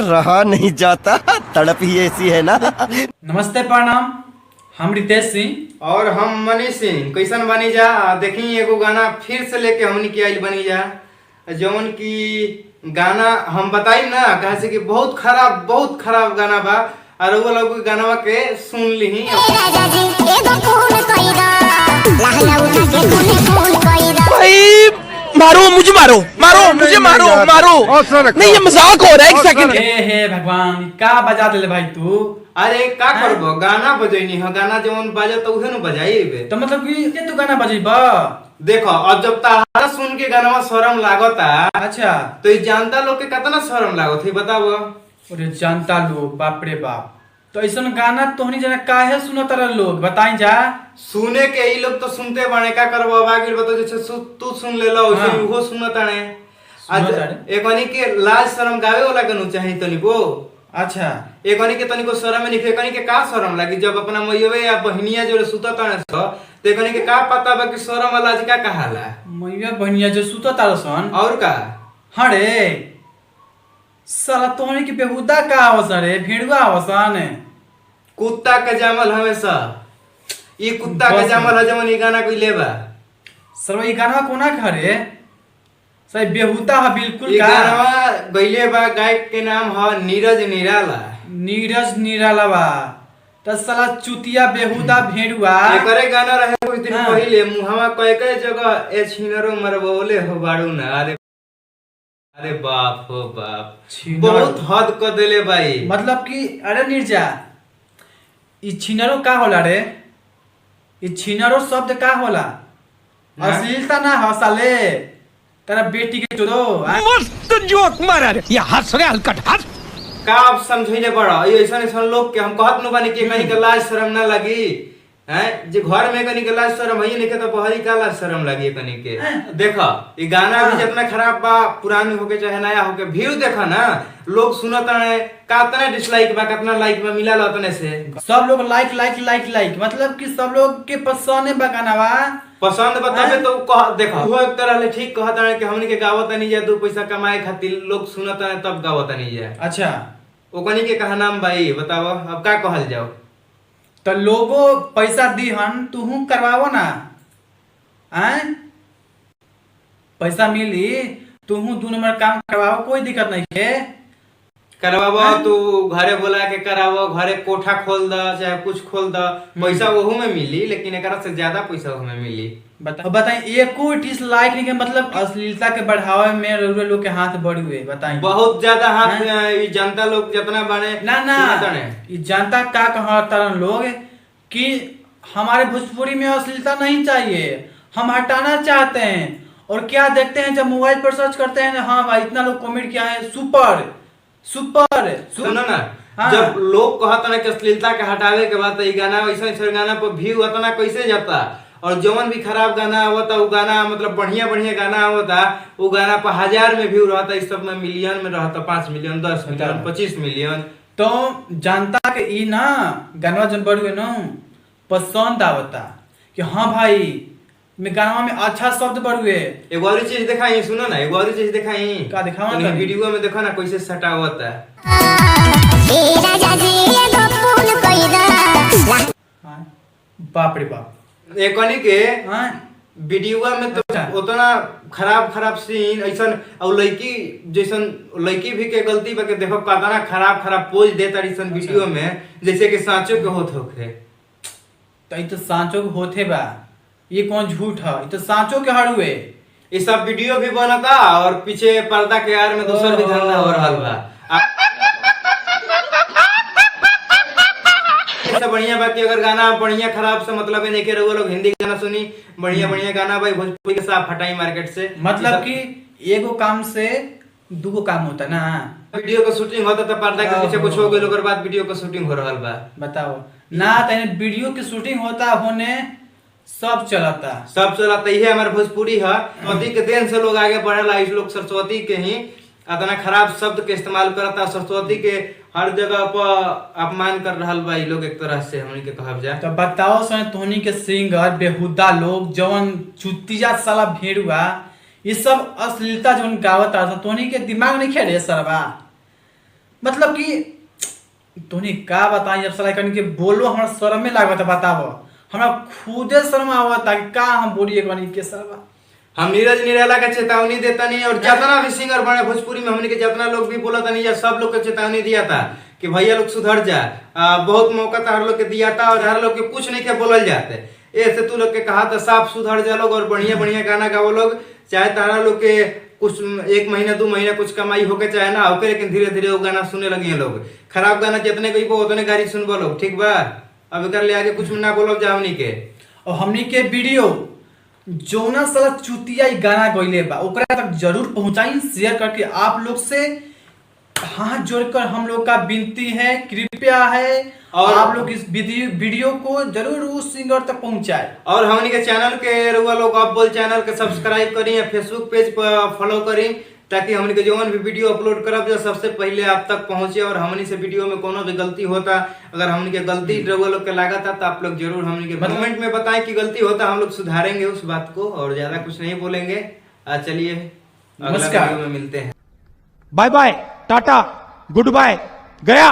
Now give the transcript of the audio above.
रहा नहीं जाता, तड़प ही ऐसी है ना। नमस्ते प्रणाम, हम रितेश सिंह और हम मनीष सिंह। कैसन बनी जा देखी एगो गाना फिर से लेके हमनी की आइल बनी जा, जौन की गाना हम बताई ना कहे से कि बहुत खराब गाना बा। और वो लोग गाना के सुन ली। मारो मुझे, मारो नहीं, ये मजाक हो रहा है। एक सेकंड। हे भगवान, का बजा दिले भाई तू। अरे का करबो, गाना बजैनी हो, गाना जौन बाजे तो उहे न बजाइबे। तो मतलब कि तू गाना बजेबा। देखो अब जब तारा सुन के गाना शर्म लागता, अच्छा तो ये जानता लोग के कितना शर्म लागत है बताओ। अरे जानता लोग, बाप रे बाप। तो ऐसा गाना तोहनी जना काहे सुनत रह लोग, बताई जा। सुने के ई लोग तो सुनते बने, का करबो बाकी बता जैसे तू सुन ले लो वैसे हाँ। वो सुनताने। आज एकनी के लाज शर्म गावे वाला गनु चाहिए तनिको। अच्छा एकनी के तनिको शर्म नहीं, एकनी के का शर्म लागी जब अपना मैयवे या बहनिया जो सुतताने सो, तो एकनी के का पता बा कि शर्म वाला आज का कहाला। मैया बहनिया जो सुतो तारसन और का हरे साला तोहनी के बेहुदा का आवसन रे, भेड़ुआ आवसन। कुत्ता के जामल हमेशा ये कुत्ता के जामल है जवन ई गाना कोई लेबा। सर्व ई गाना कोना खरे सही बेहुदा है बिल्कुल ये का। गाना गइले बा, गायक के नाम है नीरज निराला। नीरज निराला बा। त साला चुतिया बेहुदा भेड़ुआ। एकरे गाना रहे कुछ दिन हाँ। पहले मुहावा कई जगह ए छिनरो मरबोले हो बाड़ू ना। अरे बाप हो बाप, छिनरो। बहुत हद कर देले भाई। मतलब कि अरे निर्जा ई छिनरो का होला रे? ई छिनरो शब्द का होला? अश्लीलता ना हो साले। तेरा बेटी के चोदो मस्त जोक मारा रे, ये हंस रे हलकट हंस। का आप समझइले बड़ा, ये ऐसा लोग के हम कहत न बानी कि कहीं के लाज शर्म ना लगी हैं। जे घर में कहीं के लाज शर्म है नहीं के तो बहरी का लाज शर्म लगी कहीं के। देखो ये गाना भी जितना खराब बा, पुरानी होके चाहे नया होके, व्यू देखा ना लोग सुनत है, कितना डिसलाइक बा कितना लाइक बा मिला लतने से। सब लोग लाइक मतलब कि सब लोग के पसंद बा गाना बा। पसंद बताबे तो कह देखो वो एक तरह ले ठीक कहता है कि हमनी के गावत नहीं जाए, दो पैसा कमाए खातिर लोग सुनत है तब गावत नहीं जाए। अच्छा ओकनी के कहा नाम भाई बताओ, अब का कहल जाओ। तो लोगो पैसा दीहन तूहू करवावो ना, हैं? पैसा मिली तूहू 2 नंबर काम करवाओ, कोई दिक्कत नहीं है। करवाबो तू घरे बोला के करावो, घरे कोठा खोल द चाहे कुछ खोल द, पैसा वहू में मिली, लेकिन एकरा से ज्यादा पैसा वहू में मिली। बताई एको डिसलाइक नहीं के मतलब अश्लीलता के बढ़ावे में रउरे लोग के हाथ बढ़ी हुए। बताई बहुत ज्यादा हाथ ई जनता लोग जितना बने ना ये जनता का कहता लोग कि हमारे भोजपुरी में अश्लीलता नहीं चाहिए, हम हटाना चाहते हैं। और क्या देखते हैं जब मोबाइल पर सर्च करते हैं, हाँ भाई इतना लोग कमेंट किया है, सुपर। सुनो ना हाँ। जब लोग कहता है कि अश्लीलता के हटावे के बाद तो गाना ऐसा गाना पर व्यू उतना कैसे जाता। और जौन भी खराब गाना होता वो गाना मतलब बढ़िया गाना होता, वो गाना पर 1000 में व्यू रहता, इस सब में मिलियन में रहता, 5 मिलियन 10 मिलियन 25 मिलियन। तो जनता के ई ना गाना जन बढ़ न पसंद आवता कि हाँ भाई मैं गाना में अच्छा शब्द बढ़ हुए। एगो और चीज दिखाई, सुनो ना एगो और चीज दिखाई। का दिखावा तनी? वीडियो में देखो ना कैसे सटा होता है। हाँ, बाप रे बाप। एकनी के हाँ वीडियो में तो अच्छा। उतना खराब सीन ऐसा, और लड़की जैसन लड़की भी के गलती बा के देखो कितना खराब पोज देता ऐसन वीडियो में, जैसे कि सांचो के होत होखे। तो ये तो सांचो के होते बा, ये कौन झूठ है? ये तो सांचो के हड़ुए। ये सब वीडियो भी बनता और पीछे पर्दा के आड़ में दूसर भी धंधा हो रहा बा। बढ़िया बात कि अगर गाना बढ़िया खराब से मतलब है नहीं के रहो लोग हिंदी गाना सुनी, बढ़िया गाना भाई भोजपुरी के साथ हटाई मार्केट से। मतलब कि एगो काम से दूगो काम होता ना। वीडियो का शूटिंग होता तो पर्दा के पीछे कुछ हो गए, ओकर बाद वीडियो का शूटिंग हो रहा बा। बताओ ना, तने वीडियो की शूटिंग होता होने सब चलता ये हमारे भोजपुरी है। सरस्वती के देन से लोग आगे बढ़ेला। इस लोग सरस्वती के ही इतना खराब शब्द के इस्तेमाल करता, सरस्वती के हर जगह पर अपमान कर रहा बा लोग एक तरह से हमनी के कहब जाए तो। बताओ सोने तोहनी के सिंगर बेहुदा लोग जवन चुतिया साला भेड़ुआ, ये सब अश्लीलता जवन गावत आ, तोहनी के दिमाग नहीं खेले सरवा। मतलब कि तोनी का बताई अब सलाह करने के बोलो हमरा शर्म में लागत बताबो हमरा खुदे शर्म आवता कि का हम बोलिए कनी के सरवा। हम नीरज निराला का चेतावनी देता नहीं, और जितना भी सिंगर बने भोजपुरी में हमने के जितना लोग भी बोला था नहीं, या सब लोग को चेतावनी दिया था कि भैया लोग सुधर जा। बहुत मौका था हर लोग के दिया था, और हर लोग के कुछ नहीं के बोलल जाते, ऐसे तू लोग के कहा था साफ सुधर जा लोग, और बढ़िया बढ़िया गाना गाओ लोग, चाहे तारा लोग के कुछ 1 महीना 2 महीना कुछ कमाई होके चाहे ना होके, लेकिन धीरे धीरे वो गाना सुने लगे लोग। खराब गाना जितने गई उतने गाड़ी सुनबो लोग, ठीक बा। अब कर ले आगे कुछ ना बोलो जावनी के। और हमनी के वीडियो जोना साला चुतिया ई गाना गइले बा ओकरा तक जरूर पहुंचाई, शेयर करके आप लोग से हाथ जोड़कर हम लोग का विनती है, कृपया है, और आप लोग इस वीडियो को जरूर उस सिंगर तक पहुंचाए। और हमनी के चैनल के रुआ लोग आप बोल चैनल के सब्सक्राइब करी, या फेसबुक पेज पर फॉलो करी, ताकि हमनी के जोन भी वीडियो अपलोड करब जो सबसे पहले आप तक पहुंचे। और हमनी से वीडियो में कोनो भी गलती होता, अगर हमनी के गलती रुआ लोग के लागत था तो आप लोग जरूर हमनी के कमेंट में बताएं कि गलती होता, हम लोग सुधारेंगे उस बात को, और ज्यादा कुछ नहीं बोलेंगे। चलिए अगला वीडियो में मिलते हैं। Bye bye, tata, goodbye, गया।